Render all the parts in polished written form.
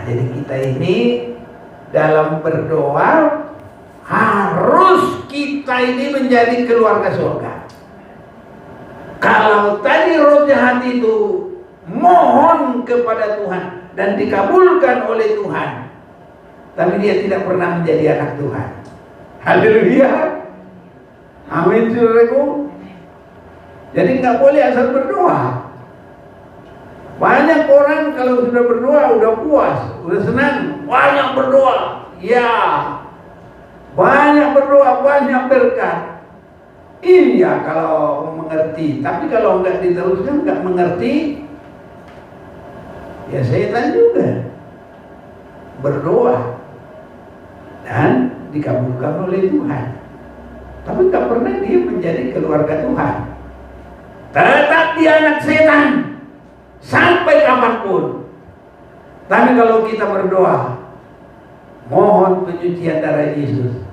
jadi kita ini dalam berdoa harus kita ini menjadi keluarga surga. Kalau tadi roh jahat itu mohon kepada Tuhan dan dikabulkan oleh Tuhan, tapi dia tidak pernah menjadi anak Tuhan. Haleluya. Amin, saudaraku. Jadi nggak boleh asal berdoa. Banyak orang kalau sudah berdoa udah puas, udah senang, banyak berdoa. Ya, banyak berdoa, banyak berkat. Iya kalau mengerti, tapi kalau nggak diteruskan, nggak mengerti, ya setan juga. Berdoa dan dikabulkan oleh Tuhan, tapi nggak pernah dia menjadi keluarga Tuhan. Tetap dia anak setan sampai kapanpun. Tapi kalau kita berdoa, mohon penyucian darah Yesus,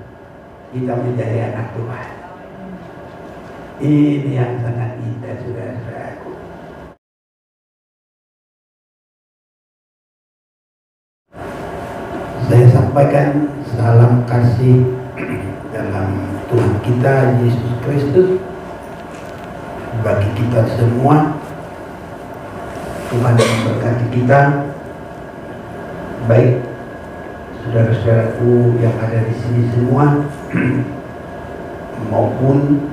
kita menjadi anak Tuhan. Ini yang sangat indah, saudara-saudaraku. Saya sampaikan salam kasih dalam Tuhan kita Yesus Kristus bagi kita semua. Tuhan memberkati kita, baik saudara-saudaraku yang ada di sini semua maupun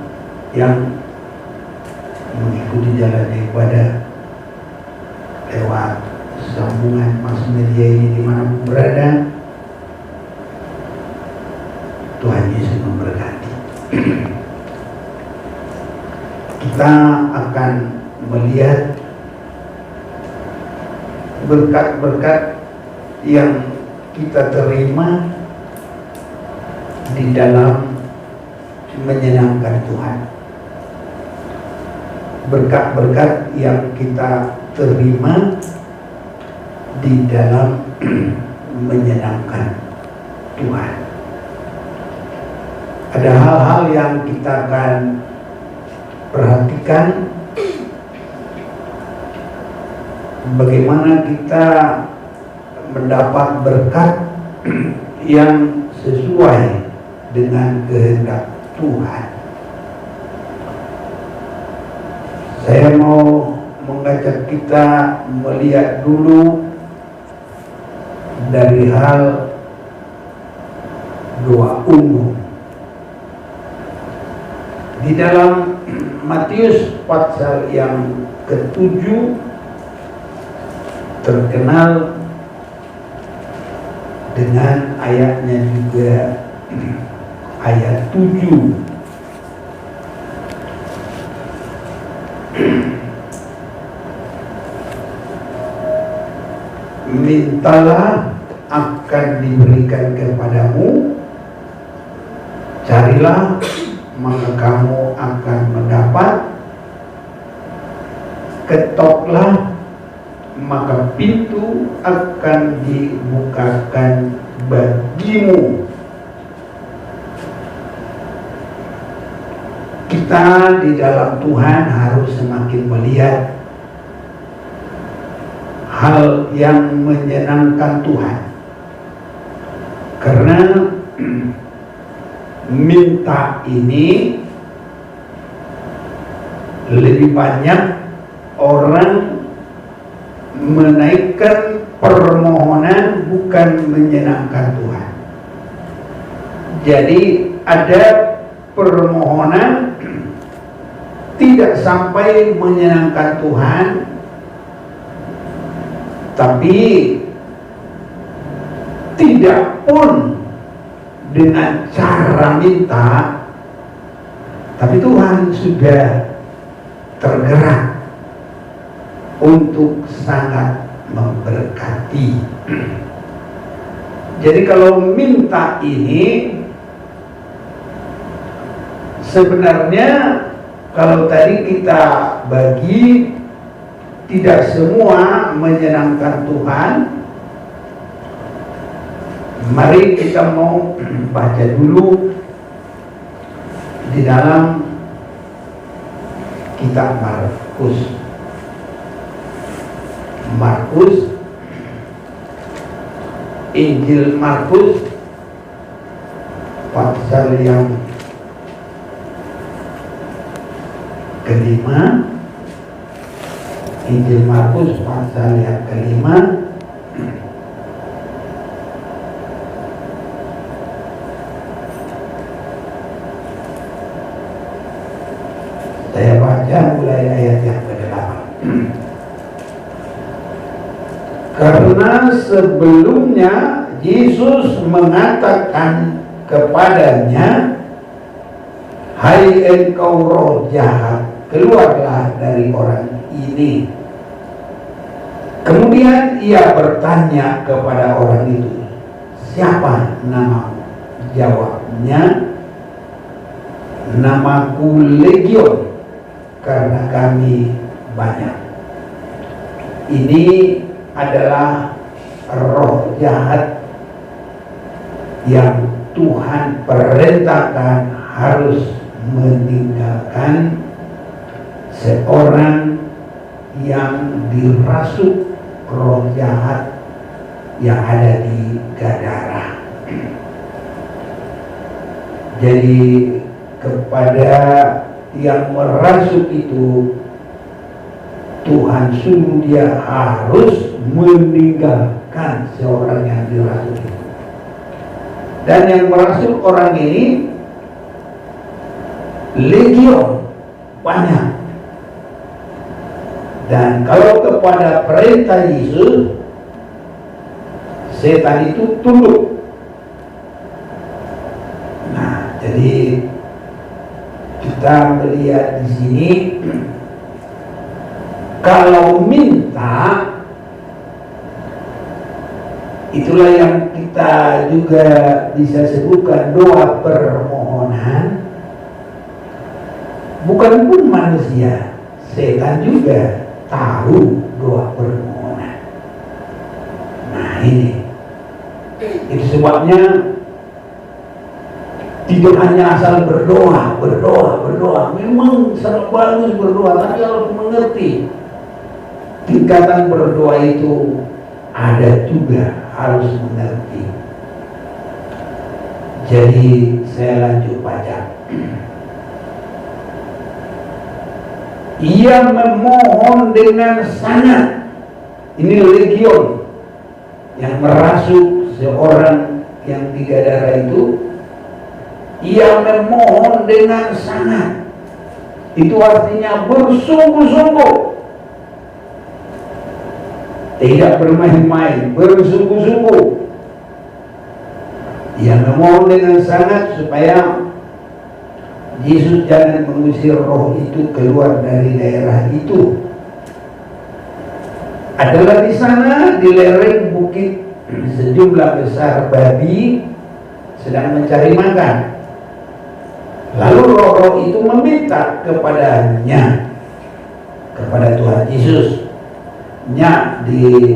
yang mengikuti jalan ibadah lewat sambungan mass media ini dimanapun berada. Tuhan Yesus memberkati. Kita akan melihat berkat-berkat yang kita terima di dalam menyenangkan Tuhan. Berkat-berkat yang kita terima di dalam menyenangkan Tuhan. Ada hal-hal yang kita akan perhatikan, bagaimana kita mendapat berkat yang sesuai dengan kehendak Tuhan. Saya mau mengajak kita melihat dulu dari hal doa umum. Di dalam Matius pasal yang ke-7 terkenal dengan ayatnya juga, ayat 7. Mintalah akan diberikan kepadamu, carilah maka kamu akan mendapat, ketoklah maka pintu akan dibukakan bagimu. Kita di dalam Tuhan harus semakin melihat hal yang menyenangkan Tuhan, karena minta ini lebih banyak orang menaikkan permohonan bukan menyenangkan Tuhan. Jadi ada permohonan tidak sampai menyenangkan Tuhan, tapi tidak pun dengan cara minta, tapi Tuhan sudah tergerak untuk sangat memberkati. Jadi kalau minta ini sebenarnya kalau tadi kita bagi, tidak semua menyenangkan Tuhan. Mari kita mau baca dulu di dalam kitab Markus Injil Markus pasal yang kelima. Injil Markus pasal yang kelima. Saya baca mulai ayat yang ke-8. Karena sebelumnya Yesus mengatakan kepadanya, "Hai engkau roh jahat, keluarlah dari orang ini." Kemudian ia bertanya kepada orang itu, "Siapa namamu?" Jawabnya, "Namaku Legion, karena kami banyak." Ini adalah roh jahat yang Tuhan perintahkan harus meninggalkan seorang yang dirasuk roh jahat yang ada di Gadara. Jadi kepada yang merasuk itu Tuhan suruh dia harus meninggalkan seorang yang dirasuk itu. Dan yang merasuk orang ini legion, banyak. Dan kalau kepada perintah Yesus, setan itu tunduk. Nah, jadi kita melihat di sini, kalau minta, itulah yang kita juga bisa sebutkan doa permohonan. Bukan pun manusia, setan juga tahu doa permohonan. Nah ini, itu sebabnya tidak hanya asal berdoa. Memang sangat bagus berdoa, tapi harus mengerti tingkatan berdoa itu ada juga, harus mengerti. Jadi saya lanjut baca. Ia memohon dengan sangat. Ini legion yang merasuk seorang yang di Gadara itu. Ia memohon dengan sangat. Itu artinya bersungguh-sungguh. Tidak bermain-main, bersungguh-sungguh. Ia memohon dengan sangat supaya Yesus jangan mengusir roh itu keluar dari daerah itu. Adalah di sana, di lereng bukit, sejumlah besar babi sedang mencari makan. Lalu roh-roh itu meminta kepadanya, kepada Tuhan Yesus. Nya di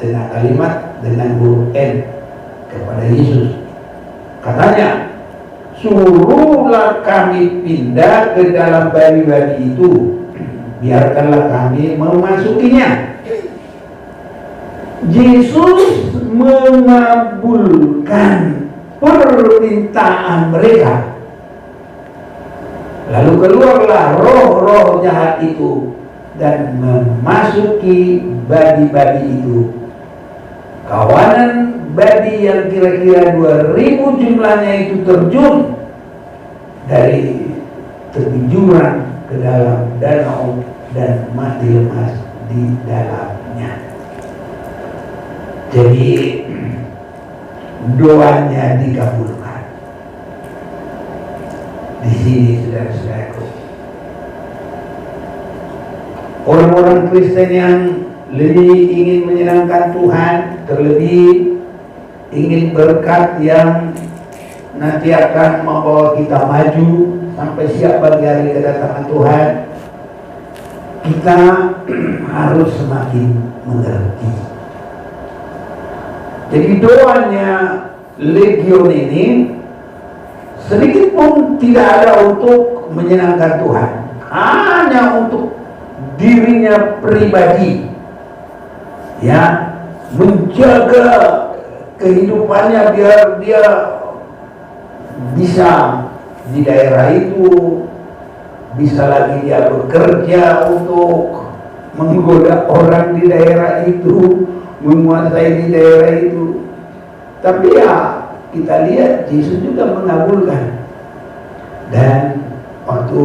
tengah kalimat dengan huruf N, kepada Yesus. Katanya, "Suruhlah kami pindah ke dalam babi-babi itu, biarkanlah kami memasukinya." Yesus mengabulkan permintaan mereka. Lalu keluarlah roh-roh jahat itu dan memasuki babi-babi itu. Kawanan babi yang kira-kira 2000 jumlahnya itu terjun dari tepi jurang ke dalam danau dan mati lemas di dalamnya. Jadi doanya dikabulkan. Di sini saudara-saudaraku, orang-orang Kristen yang lebih ingin menyenangkan Tuhan, terlebih ingin berkat yang nanti akan membawa kita maju sampai siap bagi hari kedatangan Tuhan, kita harus semakin mengerti. Jadi doanya Legion ini sedikit pun tidak ada untuk menyenangkan Tuhan, hanya untuk dirinya pribadi, ya, menjaga kehidupannya biar dia bisa di daerah itu, bisa lagi dia bekerja untuk menggoda orang di daerah itu, menguasai di daerah itu. Tapi ya kita lihat Yesus juga mengabulkan. Dan waktu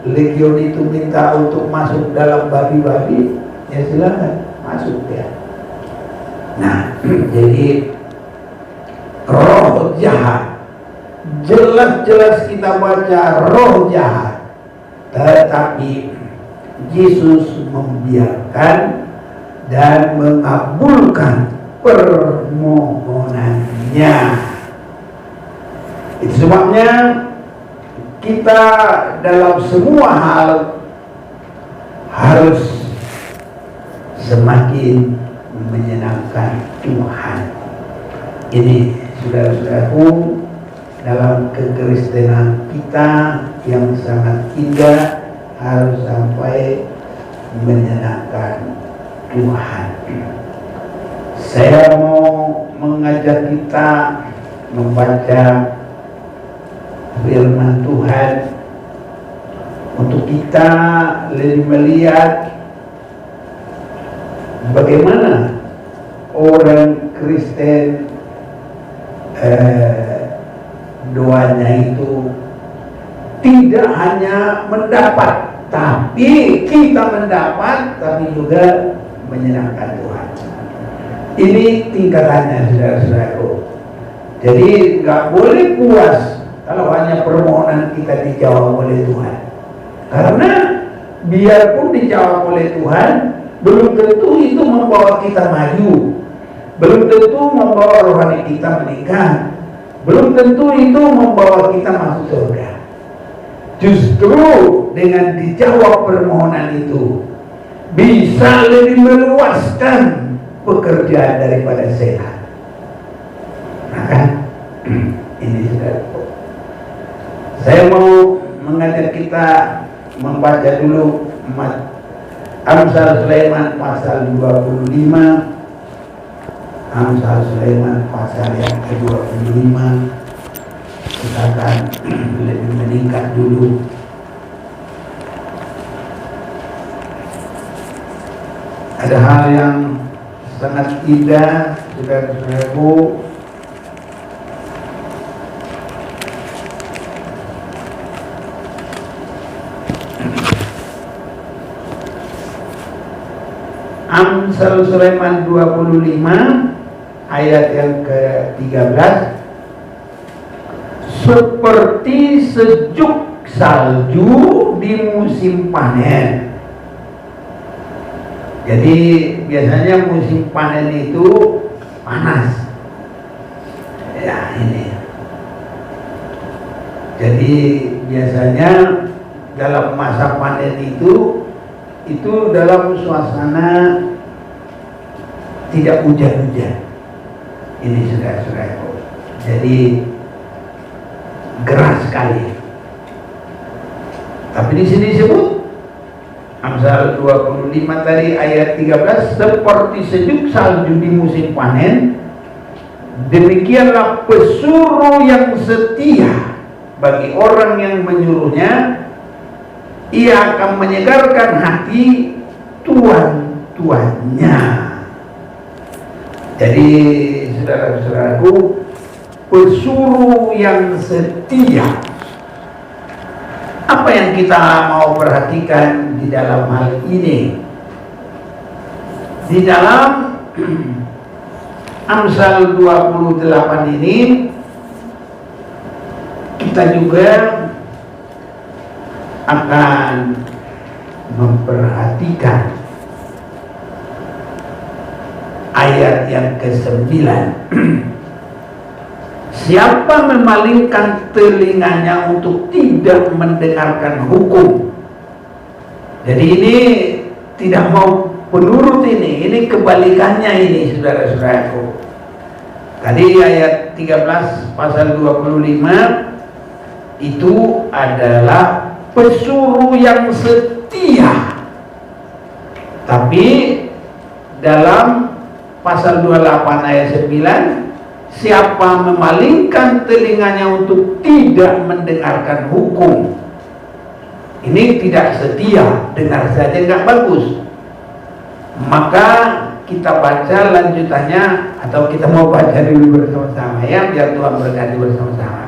legion itu minta untuk masuk dalam babi-babi, ya silakan masuk ya. Nah, jadi roh jahat, jelas-jelas kita baca roh jahat, tetapi Yesus membiarkan dan mengabulkan permohonannya. Itu sebabnya kita dalam semua hal harus semakin menyenangkan Tuhan. Ini saudara-saudaraku, dalam kekristenan kita yang sangat indah harus sampai menyenangkan Tuhan. Saya mau mengajak kita membaca firman Tuhan untuk kita lebih melihat bagaimana orang Kristen doanya itu tidak hanya mendapat, tapi kita mendapat, tapi juga menyenangkan Tuhan. Ini tingkatannya, saudara-saudaraku. Jadi nggak boleh puas kalau hanya permohonan kita dijawab oleh Tuhan. Karena biarpun dijawab oleh Tuhan, belum tentu itu membawa kita maju, belum tentu membawa rohani kita meningkat, belum tentu itu membawa kita masuk surga. Justru dengan dijawab permohonan itu bisa lebih meluaskan pekerjaan daripada sehat. Nah kan, ini sudah. Saya mau mengajak kita membaca dulu Amsal Sulaiman pasal 25. Amsal Sulaiman pasal yang ke-25. Kita akan lebih meningkat dulu. Ada hal yang sangat indah, saudara-saudaraku. Amsal Sulaiman 25 ayat yang ke-13. Seperti sejuk salju di musim panen. Jadi biasanya musim panen itu panas. Ya ini. Jadi biasanya dalam masa panen itu dalam suasana tidak hujan-hujan. Ini saudara-saudaraku. Jadi geras sekali. Tapi di sini disebut Amsal 25 tadi ayat 13, seperti sejuk salju di musim panen, demikianlah pesuruh yang setia bagi orang yang menyuruhnya. Ia akan menyegarkan hati tuan-tuannya. Jadi saudara-saudaraku, pesuruh yang setia. Apa yang kita mau perhatikan di dalam hal ini? Di dalam Amsal 28 ini kita juga akan memperhatikan ayat yang ke-9. Siapa memalingkan telinganya untuk tidak mendengarkan hukum. Jadi ini tidak mau penurut ini kebalikannya ini saudara-saudaraku. Tadi ayat 13 pasal 25 itu adalah pesuruh yang setia. Tapi dalam pasal 28 ayat 9 siapa memalingkan telinganya untuk tidak mendengarkan hukum, ini tidak setia, dengar saja nggak bagus. Maka kita baca lanjutannya, atau kita mau baca dulu bersama-sama ya, biar Tuhan berkati bersama-sama.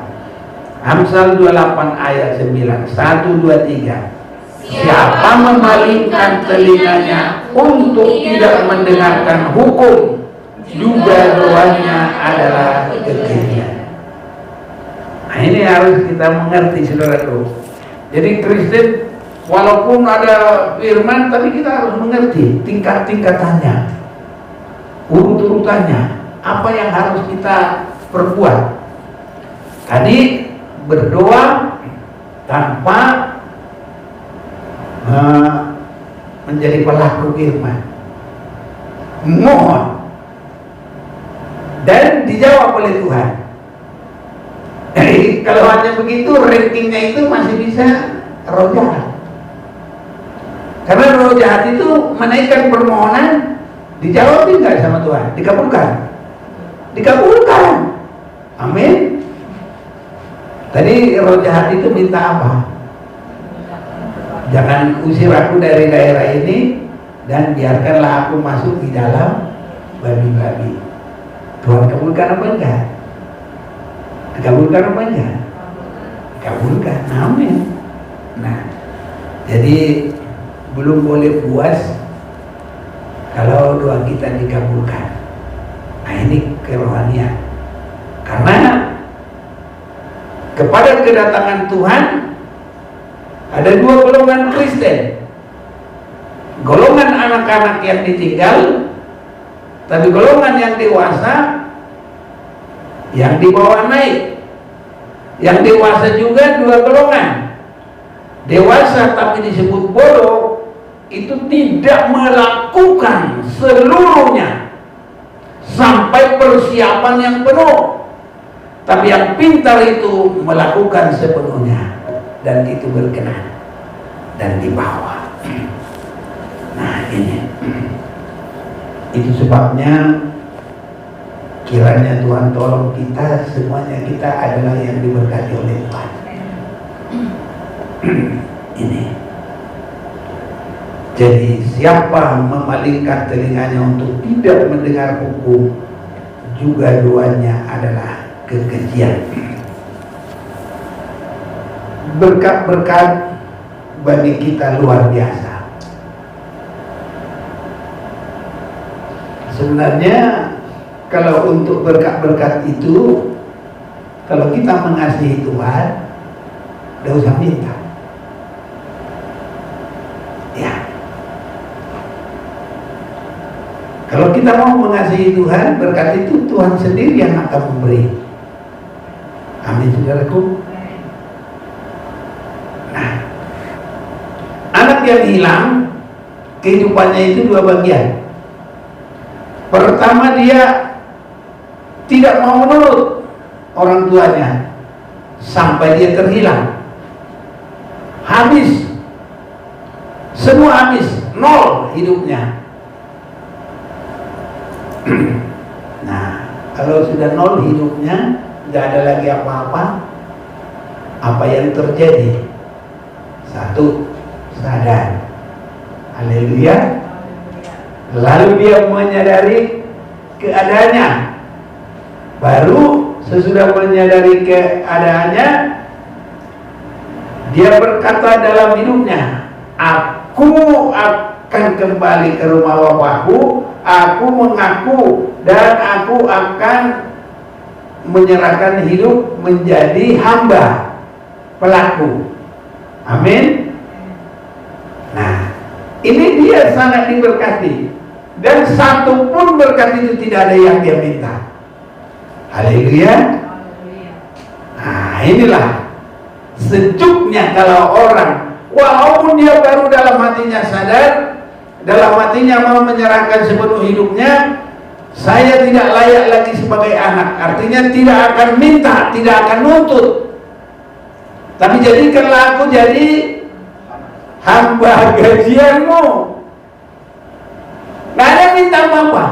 Amsal 28 ayat 9, 1, 2, 3. Siapa memalingkan telinganya untuk tidak mendengarkan hukum, juga doanya adalah kekejian. Nah, ini harus kita mengerti, saudaraku. Jadi Kristen walaupun ada firman, tapi kita harus mengerti tingkat-tingkatannya, urut-urutannya, apa yang harus kita perbuat. Tadi berdoa tanpa menjadi pelaku firman, mohon dan dijawab oleh Tuhan. Jadi kalau hanya begitu, rankingnya itu masih bisa roh jahat. Karena roh jahat itu menaikkan permohonan, dijawab tidak sama Tuhan, dikabulkan, dikabulkan. Amin. Tadi roh jahat itu minta apa? Jangan usir aku dari daerah ini, dan biarkanlah aku masuk di dalam babi-babi. Tuhan kabulkan apa enggak? Dikabulkan apa enggak? Kabulkan. Amin. Nah, jadi belum boleh puas kalau doa kita dikabulkan. Nah, ini kerohanian. Karena kepada kedatangan Tuhan ada dua golongan Kristen. Golongan anak-anak yang ditinggal, tapi golongan yang dewasa yang dibawa naik. Yang dewasa juga dua golongan. Dewasa tapi disebut bodoh, itu tidak melakukan seluruhnya sampai persiapan yang penuh. Tapi yang pintar itu melakukan sepenuhnya, dan itu berkenan dan dibawa. Nah, ini itu sebabnya kiranya Tuhan tolong kita semuanya, kita adalah yang diberkati oleh Tuhan. Ini jadi siapa memalingkan telinganya untuk tidak mendengar hukum, juga doanya adalah kekejian. Berkat-berkat bagi kita luar biasa. Sebenarnya kalau untuk berkat-berkat itu, kalau kita mengasihi Tuhan, tidak usah minta. Ya. Kalau kita mau mengasihi Tuhan, berkat itu Tuhan sendiri yang akan memberi. Amin, saudaraku. Nah, anak yang hilang, kehidupannya itu dua bagian. Pertama, dia tidak mau menurut orang tuanya sampai dia terhilang, habis, semua habis, nol hidupnya. Nah, kalau sudah nol hidupnya, tidak ada lagi apa-apa, apa yang terjadi? Satu, sadar. Haleluya. Lalu dia menyadari keadaannya. Baru sesudah menyadari keadaannya, dia berkata dalam hidupnya, aku akan kembali ke rumah bapakku, aku mengaku, dan aku akan menyerahkan hidup menjadi hamba, pelaku. Amin. Nah, ini dia sangat diberkati. Dan satu pun berkat itu tidak ada yang dia minta. Haleluya. Nah, inilah sejuknya kalau orang, walaupun dia baru dalam hatinya sadar, dalam hatinya mau menyerahkan sepenuh hidupnya, saya tidak layak lagi sebagai anak. Artinya tidak akan minta, tidak akan nuntut, tapi jadikanlah aku jadi hamba gajianmu. Nggak ada minta apa-apa.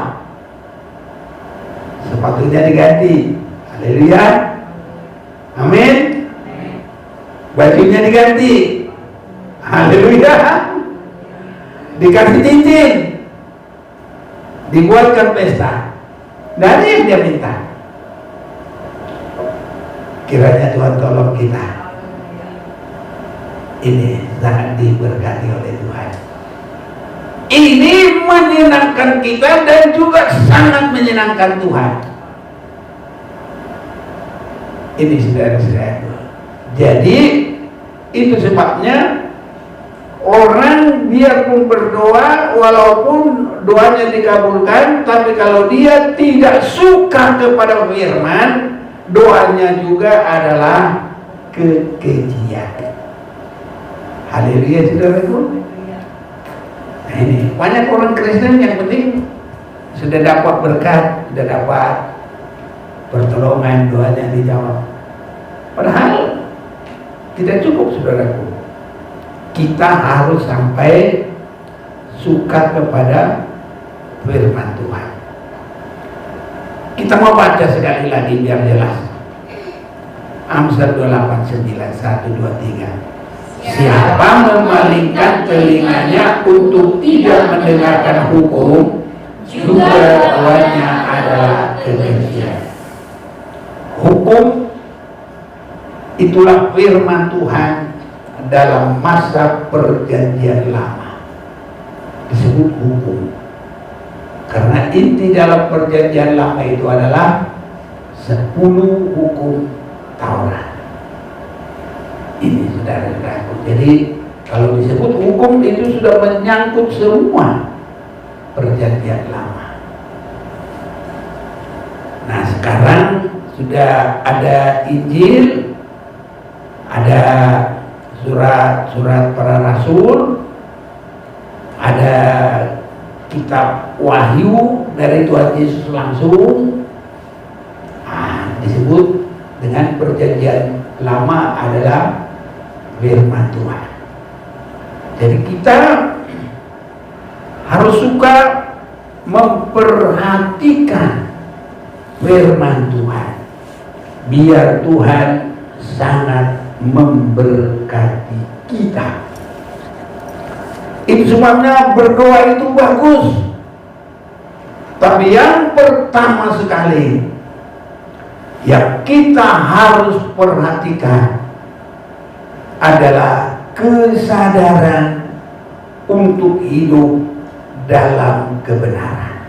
sepatunya diganti. Haleluya. Amin. Bajunya diganti. Haleluya. Dikasih cincin, dibuatkan pesta. Dari yang dia minta. Kiranya Tuhan tolong kita. Ini sangat diberkati oleh Tuhan. Ini menyenangkan kita dan juga sangat menyenangkan Tuhan. Ini saudara-saudara. Jadi itu sebabnya orang biarpun berdoa, walaupun doanya dikabulkan, tapi kalau dia tidak suka kepada firman, doanya juga adalah kekejian. Haleluya, saudaraku. Nah ini banyak orang Kristen yang penting sudah dapat berkat, sudah dapat pertolongan, doanya dijawab. Padahal tidak cukup, saudaraku. Kita harus sampai suka kepada firman Tuhan. Kita mau baca sekali lagi biar jelas. Amsal 28:9, 1, 2, 3. Siapa memalingkan telinganya untuk tidak mendengarkan hukum, juga lawannya adalah kebencian. Hukum itulah firman Tuhan dalam masa perjanjian lama, disebut hukum. Karena inti dalam perjanjian lama itu adalah 10 hukum Taurat. Ini saudara-saudaraku. Jadi kalau disebut hukum itu sudah menyangkut semua perjanjian lama. Nah sekarang sudah ada Injil, ada surat-surat para rasul, ada kitab Wahyu dari Tuhan Yesus langsung. Disebut dengan perjanjian lama adalah firman Tuhan. Jadi kita harus suka memperhatikan firman Tuhan, biar Tuhan sangat memberkati kita. Itu sebabnya berdoa itu bagus, tapi yang pertama sekali yang kita harus perhatikan adalah kesadaran untuk hidup dalam kebenaran.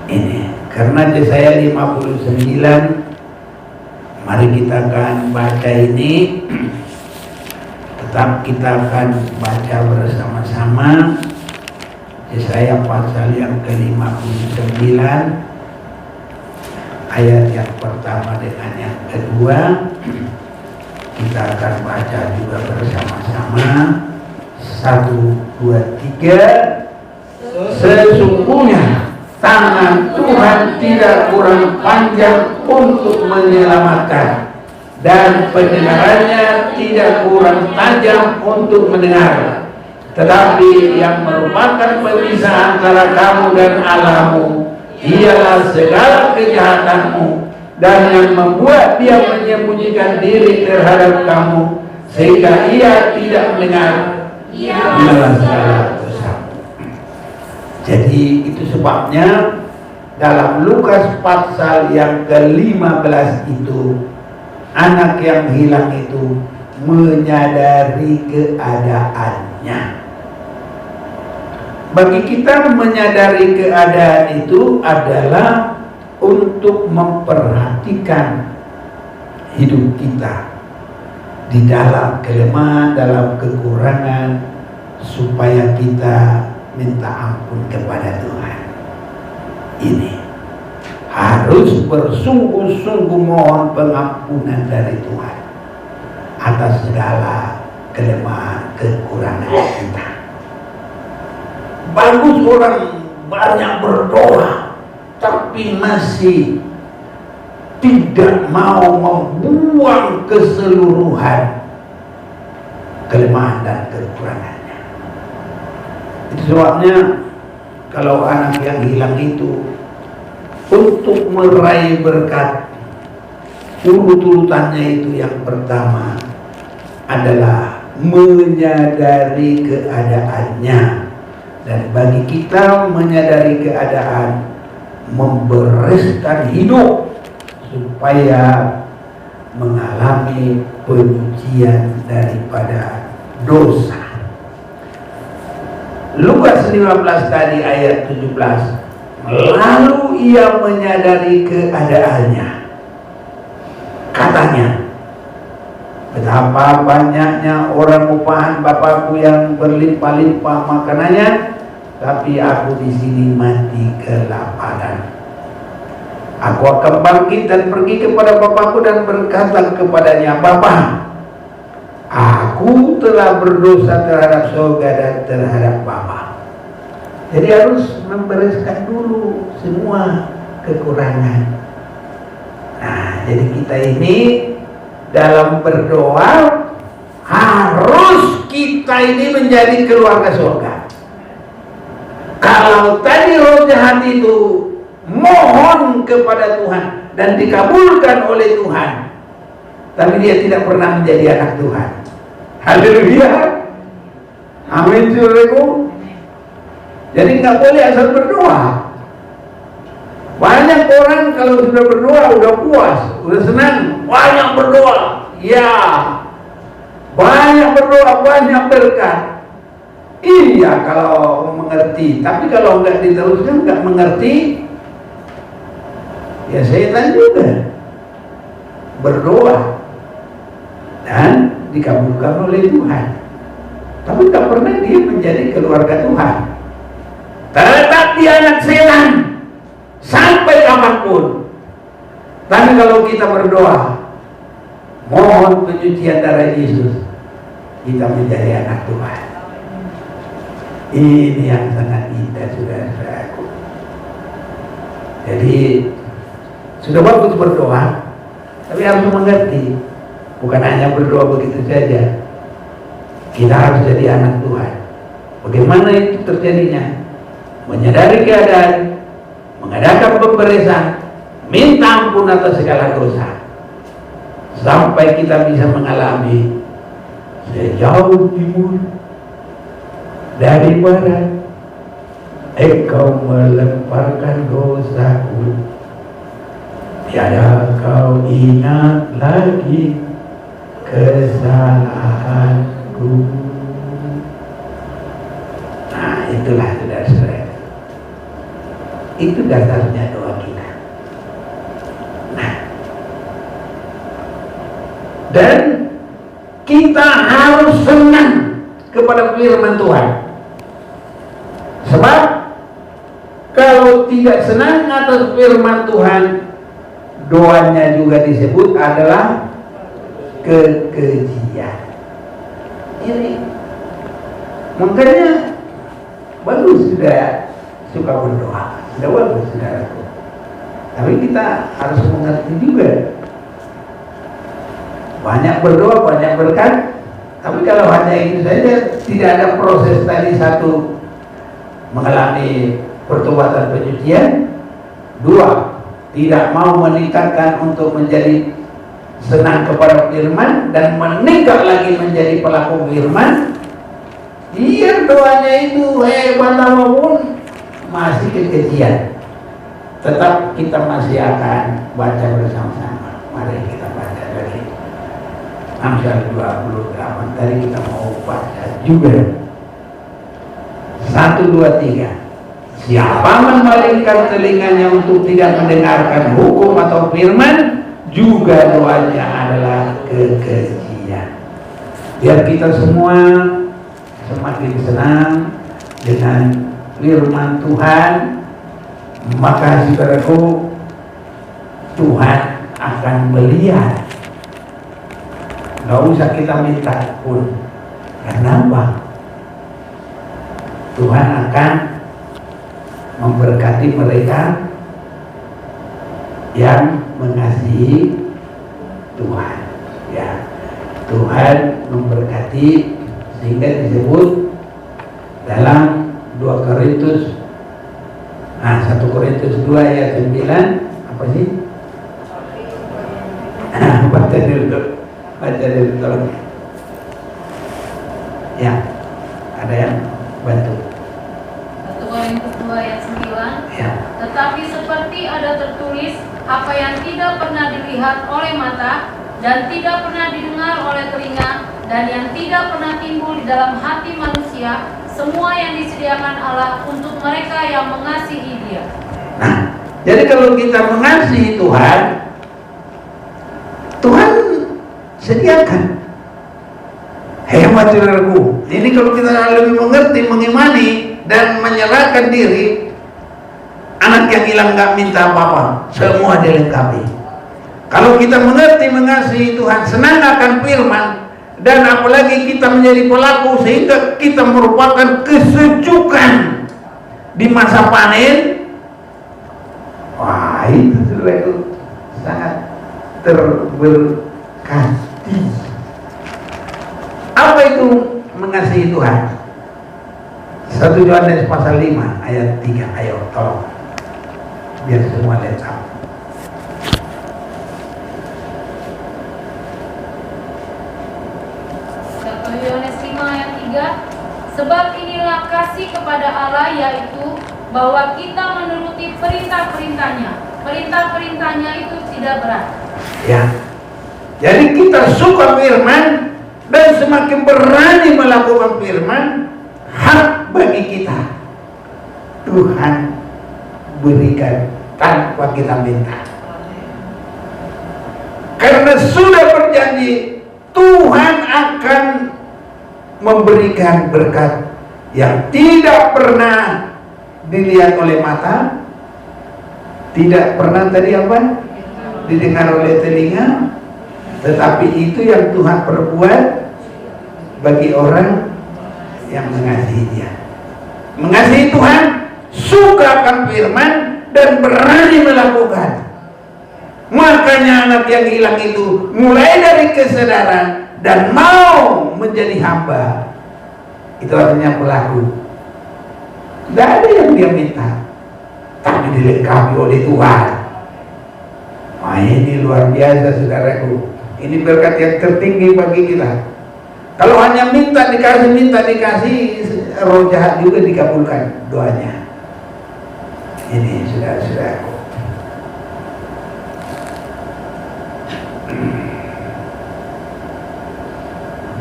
Ini karena Yesaya 59, mari kita akan baca ini. Tetap kita akan baca bersama-sama Yesaya pasal yang ke-59, ayat yang pertama dengan yang kedua. Kita akan baca juga bersama-sama. 1, 2, 3. Sesungguhnya tangan Tuhan tidak kurang panjang untuk menyelamatkan, dan pendengarannya tidak kurang tajam untuk mendengar. Tetapi yang merupakan pemisah antara kamu dan Allahmu ialah segala kejahatanmu, dan yang membuat dia menyembunyikan diri terhadap kamu sehingga ia tidak mendengar ialah segala dosamu. Jadi itu sebabnya dalam Lukas pasal yang ke-15 itu, anak yang hilang itu menyadari keadaannya. Bagi kita menyadari keadaan itu adalah untuk memperhatikan hidup kita di dalam kelemahan, dalam kekurangan, supaya kita minta ampun kepada Tuhan. Ini harus bersungguh-sungguh mohon pengampunan dari Tuhan atas segala kelemahan, kekurangan kita. Bagus orang banyak berdoa tapi masih tidak mau membuang keseluruhan kelemahan dan kekurangannya. Itu sebabnya kalau anak yang hilang itu untuk meraih berkat, urut-urutannya itu yang pertama adalah menyadari keadaannya. Dan bagi kita menyadari keadaan, membereskan hidup supaya mengalami penyucian daripada dosa. Lukas 15 tadi ayat 17. Lalu ia menyadari keadaannya. Katanya, betapa banyaknya orang upahan Bapakku yang berlimpah-limpah makanannya, tapi aku di sini mati kelaparan. Aku akan bangkit dan pergi kepada Bapakku dan berkata kepadanya, Bapa, aku telah berdosa terhadap surga dan terhadap Bapa. Jadi harus membereskan dulu semua kekurangan. Nah, jadi kita ini dalam berdoa harus kita ini menjadi keluarga surga. Kalau tadi roh jahat itu mohon kepada Tuhan dan dikabulkan oleh Tuhan, tapi dia tidak pernah menjadi anak Tuhan. Haleluya. Amin, saudaraku. Jadi nggak boleh asal berdoa. Banyak orang kalau sudah berdoa udah puas, udah senang, banyak berdoa. Ya, banyak berdoa, banyak berkat. Iya kalau mengerti, tapi kalau nggak diteruskan, nggak mengerti, ya setan juga. Berdoa dan dikabulkan oleh Tuhan, tapi tak pernah dia menjadi keluarga Tuhan. Tetap dia anak setan sampai kapanpun. Tapi kalau kita berdoa, mohon penyucian darah Yesus, kita menjadi anak Tuhan. Ini yang sangat indah, saudara-saudaraku. Jadi sudah bagus berdoa, tapi harus mengerti, bukan hanya berdoa begitu saja. Kita harus jadi anak Tuhan. Bagaimana itu terjadinya? Menyadari keadaan, mengadakan pemberesan, minta ampun atas segala dosa, sampai kita bisa mengalami sejauh timur dari barat, Engkau melemparkan dosaku, tiada Kau ingat lagi kesalahanku. Nah, itulah saudara-saudara. Itu dasarnya doa kita. Nah, dan kita harus senang kepada firman Tuhan. Sebab kalau tidak senang atas firman Tuhan, doanya juga disebut adalah kekejian. Ini makanya bagus sudah suka berdoa. Sudah bagus, saudaraku. Tapi kita harus mengerti juga. Banyak berdoa, banyak berkat. Tapi kalau hanya itu saja, tidak ada proses tadi. Satu, mengalami pertobatan penyucian. Dua, tidak mau meningkatkan untuk menjadi senang kepada firman dan meningkat lagi menjadi pelaku firman. Iya, doanya itu hebat apapun, masih kekejian. Tetap kita masih akan baca bersama-sama. Mari kita baca dari Amsal 28. Tadi kita mau baca juga 1, 2, 3. Siapa memalingkan telinganya untuk tidak mendengarkan hukum atau firman, juga doanya adalah kekejian. Biar kita semua semakin senang dengan firman Tuhan, maka saudaraku, Tuhan akan melihat. Gak usah kita minta pun. Kenapa? Tuhan akan memberkati mereka yang mengasihi Tuhan. Ya, Tuhan memberkati, sehingga disebut dalam 2 Korintus Nah, 1 Korintus 2 ayat 9 apa sih? Baca dulu tolong. Ya, ada yang bantu. 1 Korintus 2 ayat 9. Ya. Tetapi seperti ada tertulis, apa yang tidak pernah dilihat oleh mata dan tidak pernah didengar oleh telinga dan yang tidak pernah timbul di dalam hati manusia, semua yang disediakan Allah untuk mereka yang mengasihi Dia. Nah, jadi kalau kita mengasihi Tuhan, Tuhan sediakan. Hemat saudaraku. Ini kalau kita lebih mengerti, mengimani dan menyerahkan diri, anak yang hilang gak minta apa-apa, semua dilengkapi. Kalau kita mengerti, mengasihi Tuhan, senang akan firman, dan apalagi kita menjadi pelaku sehingga kita merupakan kesejukan di masa panen. Wah, itu saudaraku sangat terberkati. Apa itu mengasihi Tuhan? 1 Yohanes pasal 5 ayat 3. Ayo tolong, biar semua lengkap. 1 Yohanes 5 ayat 3. Sebab inilah kasih kepada Allah, yaitu bahwa kita menuruti perintah-perintahnya. Perintah-perintahnya itu tidak berat. Ya. Jadi kita suka firman dan semakin berani melakukan firman, hak bagi kita Tuhan berikan tanpa kita minta. Karena sudah berjanji Tuhan akan memberikan berkat yang tidak pernah dilihat oleh mata, tidak pernah tadi apa? Didengar oleh telinga, tetapi itu yang Tuhan perbuat bagi orang yang mengasihi Dia. Mengasihi Tuhan, suka akan firman dan berani melakukan. Makanya anak yang hilang itu mulai dari kesadaran dan mau menjadi hamba. Itu artinya pelaku. Tidak ada yang dia minta, tapi dilengkapi oleh Tuhan. Wah, ini luar biasa saudaraku. Ini berkat yang tertinggi bagi kita. Kalau hanya minta dikasih, roh jahat juga dikabulkan doanya. Ini saudara-saudaraku.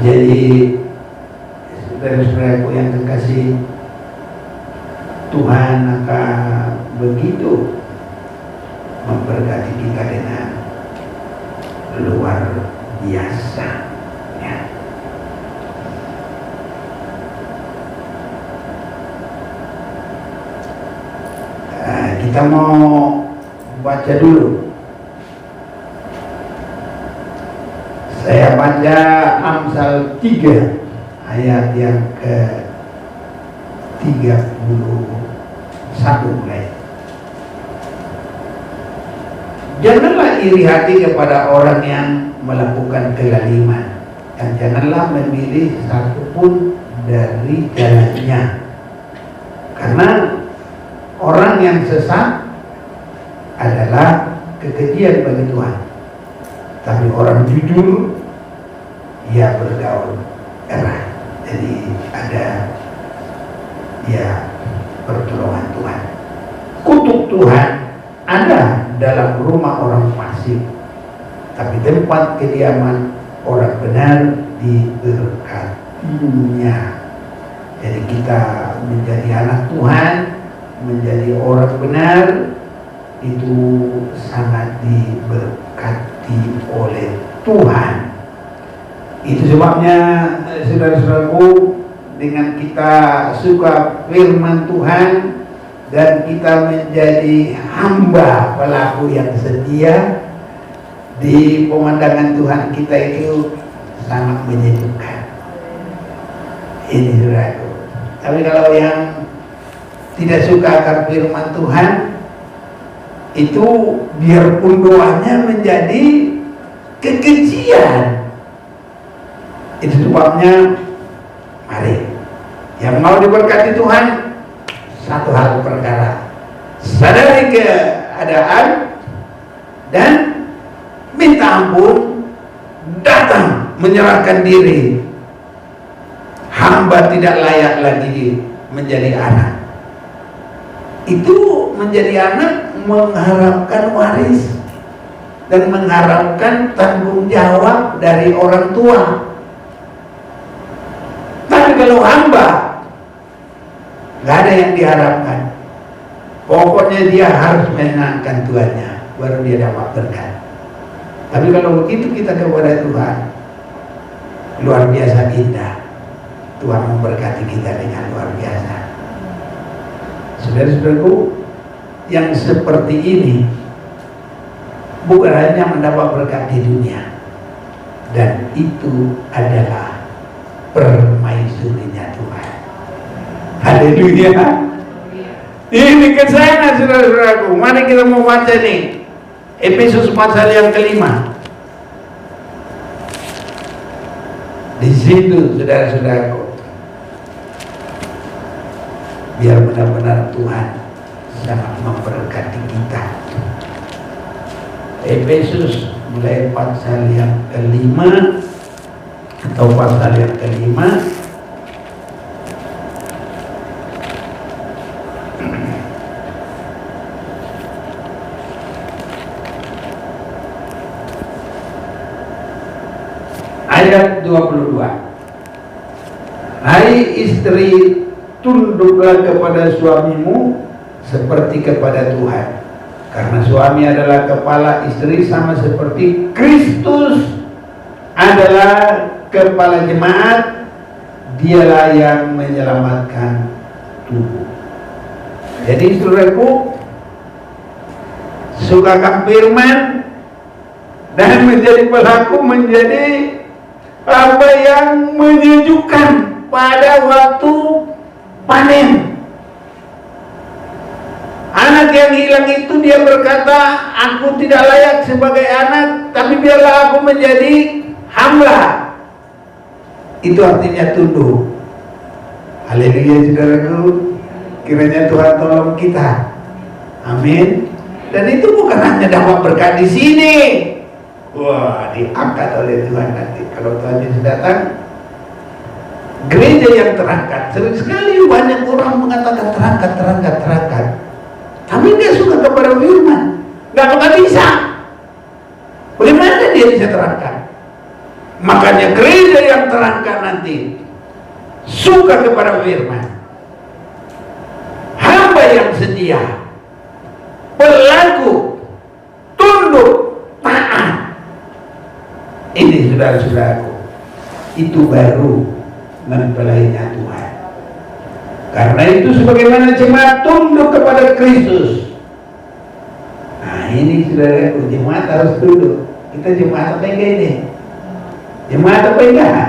Jadi saudara-saudaraku yang terkasih, Tuhan akan begitu memberkati kita dengan luar biasa, ya. Kita mau baca dulu. Saya baca Amsal 3 ayat yang ke 31 mulai. Janganlah iri hati kepada orang yang melakukan kezaliman, dan janganlah memilih satupun dari jalannya. Karena orang yang sesat adalah kekejian bagi Tuhan, tapi orang jujur ia bergaul erat. Jadi ada pertolongan Tuhan. Kutuk Tuhan ada dalam rumah orang fasik, tapi tempat kediaman orang benar diberkatinya. Jadi kita menjadi anak Tuhan, menjadi orang benar, itu sangat diberkati oleh Tuhan. Itu sebabnya saudara-saudaraku, dengan kita suka firman Tuhan dan kita menjadi hamba pelaku yang setia, di pemandangan Tuhan kita itu sangat menyejukkan. Ini saudaraku. Tapi kalau yang tidak suka akan firman Tuhan, itu biarpun doanya menjadi kekejian. Itu sebabnya, mari yang mau diberkati Tuhan, satu hal perkara, sadari keadaan, dan minta ampun, datang menyerahkan diri. Hamba tidak layak lagi menjadi anak. Itu menjadi anak mengharapkan waris dan mengharapkan tanggung jawab dari orang tua. Tapi kalau hamba, nggak ada yang diharapkan. Pokoknya dia harus menyenangkan tuannya, baru dia dapat berkat. Tapi kalau begitu kita kepada Tuhan, luar biasa indah. Tuhan memberkati kita dengan luar biasa. Saudara-saudaraku, yang seperti ini bukan hanya mendapat berkat di dunia, dan itu adalah permaisurinya Tuhan. Haleluya. Ini ke sana, saudara-saudaraku. Mari kita mau baca nih Efesus pasal yang kelima. Di situ, saudara-saudaraku, biar benar-benar Tuhan sangat memberkati kita. Efesus mulai pasal yang kelima atau pasal yang kelima, ayat 22. Hai istri, tunduklah kepada suamimu seperti kepada Tuhan, karena suami adalah kepala istri, sama seperti Kristus adalah kepala jemaat, dialah yang menyelamatkan tubuh. Jadi saudaraku, sukakan firman dan menjadi pelaku, menjadi apa yang menyejukkan pada waktu panen. Anak yang hilang itu dia berkata, aku tidak layak sebagai anak, tapi biarlah aku menjadi hamba. Itu artinya tunduk. Haleluya, saudaraku. Kiranya Tuhan tolong kita. Amin. Dan itu bukan hanya dapat berkat di sini. Wah, diangkat oleh Tuhan nanti. Kalau Tuhan Yesus datang, gereja yang terangkat. Sering sekali banyak orang mengatakan terangkat. Tapi dia suka kepada firman, nggak bakal bisa. Bagaimana dia bisa terangkat? Makanya gereja yang terangkat nanti suka kepada firman, hamba yang setia, pelaku, tunduk, taat. Ini saudara-saudaraku, itu baru mempelainya Tuhan. Karena itu sebagaimana jemaat tunduk kepada Kristus. Nah ini saudaraku, jemaat harus tunduk. Kita jemaat apa enggak ini? Jemaat apa enggak?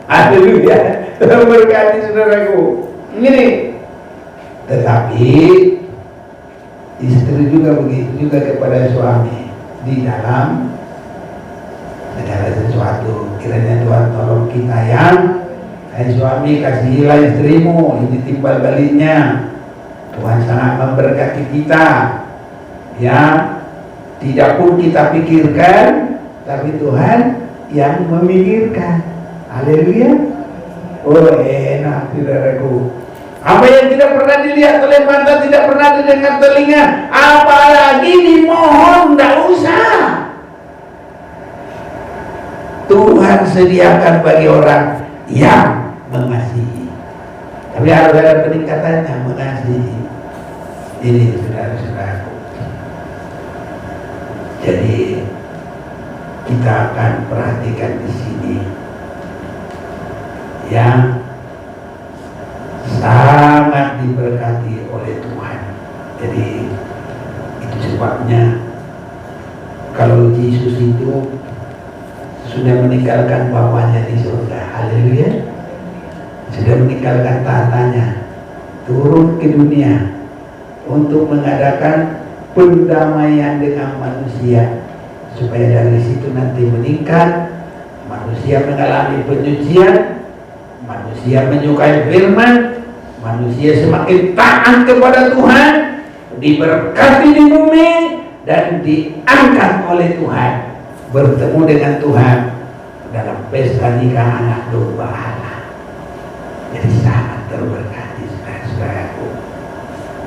Haleluya. Tuhan berkati saudaraku. Ini. Tetapi istri juga begitu juga kepada suami di dalam segala sesuatu. Kiranya Tuhan tolong kita yang hai suami, kasihilah istrimu, ini timbal baliknya. Tuhan sangat memberkati kita. Ya, tidak pun kita pikirkan, tapi Tuhan yang memikirkan. Haleluya. Oh enak saudaraku. Apa yang tidak pernah dilihat oleh mata, tidak pernah didengar telinga, apalagi dimohon, tidak usah. Tuhan sediakan bagi orang yang mengasihi. Tapi harus ada peningkatannya, mengasihi. Ini saudara-saudaraku. Jadi kita akan perhatikan di sini yang sangat diberkati oleh Tuhan. Jadi itu sebabnya kalau Yesus itu sudah meninggalkan Bapanya di surga, haleluya, sudah meninggalkan tahtanya, turun ke dunia untuk mengadakan pendamaian dengan manusia, supaya dari situ nanti meningkat, manusia mengalami penyucian, manusia menyukai firman, manusia semakin taat kepada Tuhan. diberkati di bumi dan diangkat oleh Tuhan, bertemu dengan Tuhan dalam pesta nikah anak domba Allah. Jadi sangat terberkati saudara-saudaraku.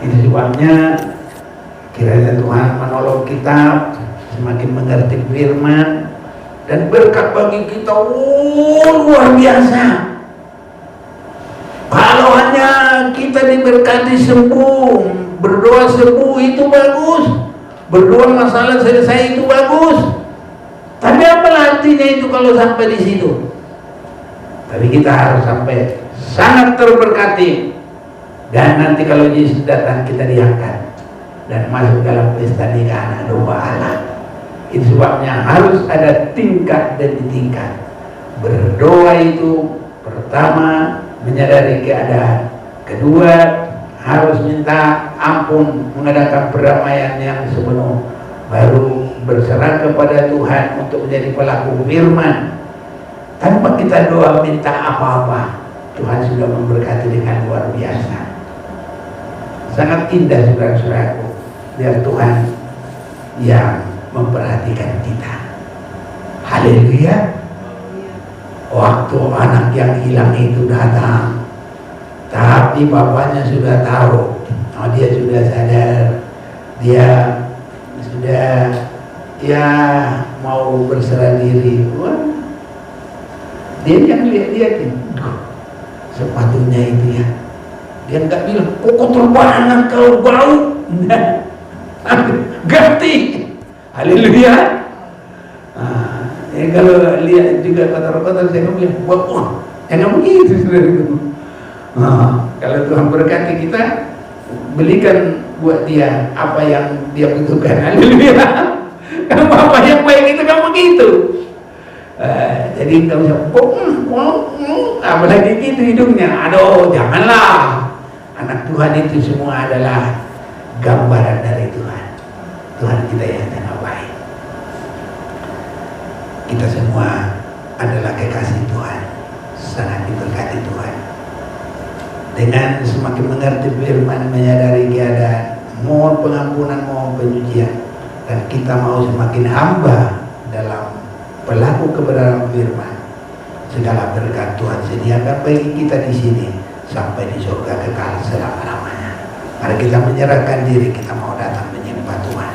Itu sebabnya kiranya Tuhan menolong kita semakin mengerti firman, dan berkat bagi kita luar biasa. Kalau hanya kita diberkati sembuh, berdoa sembuh itu bagus, berdoa masalah selesai itu bagus. Tapi apa artinya itu kalau sampai di situ? Tapi kita harus sampai sangat terberkati, dan nanti kalau Yesus datang kita diangkat dan masuk dalam pesta nikah anak domba Allah. Itu sebabnya harus ada tingkat demi tingkat. Berdoa itu pertama menyadari keadaan, kedua harus minta ampun, mengadakan perdamaian yang sepenuh, baru berserah kepada Tuhan untuk menjadi pelaku firman. Tanpa kita doa minta apa-apa, Tuhan sudah memberkati dengan luar biasa. Sangat indah saudara-saudaraku, biar Tuhan yang memperhatikan kita. Haleluya. Waktu anak yang hilang itu datang, tapi bapaknya sudah tahu, dia sudah sadar, dia sudah mau berserah diri. Wah, dia yang lihat sepatunya itu ya, dia nggak bilang kok kotor banget kalau bau, ganti. Haleluya. Kalau lihat juga kotor-kotor, saya bilang wah, jangan begitu saudara. Kalau Tuhan berkati kita, belikan buat dia apa yang dia butuhkan. Haleluya. Kalau apa yang baik itu kan begitu. Jadi nggak usah apalagi gitu hidungnya. Aduh, janganlah. Anak Tuhan itu semua adalah gambaran dari Tuhan. Tuhan kita yang sangat baik. Kita semua adalah kekasih Tuhan, sangat diberkati Tuhan. Dengan semakin mengerti firman, menyadari keadaan, mohon pengampunan, mohon penyucian, dan kita mau semakin hamba dalam pelaku kebenaran firman, segala berkat Tuhan sediakan bagi kita di sini sampai di surga kekal selama-lamanya. Mari kita menyerahkan diri, kita mau datang menyembah Tuhan.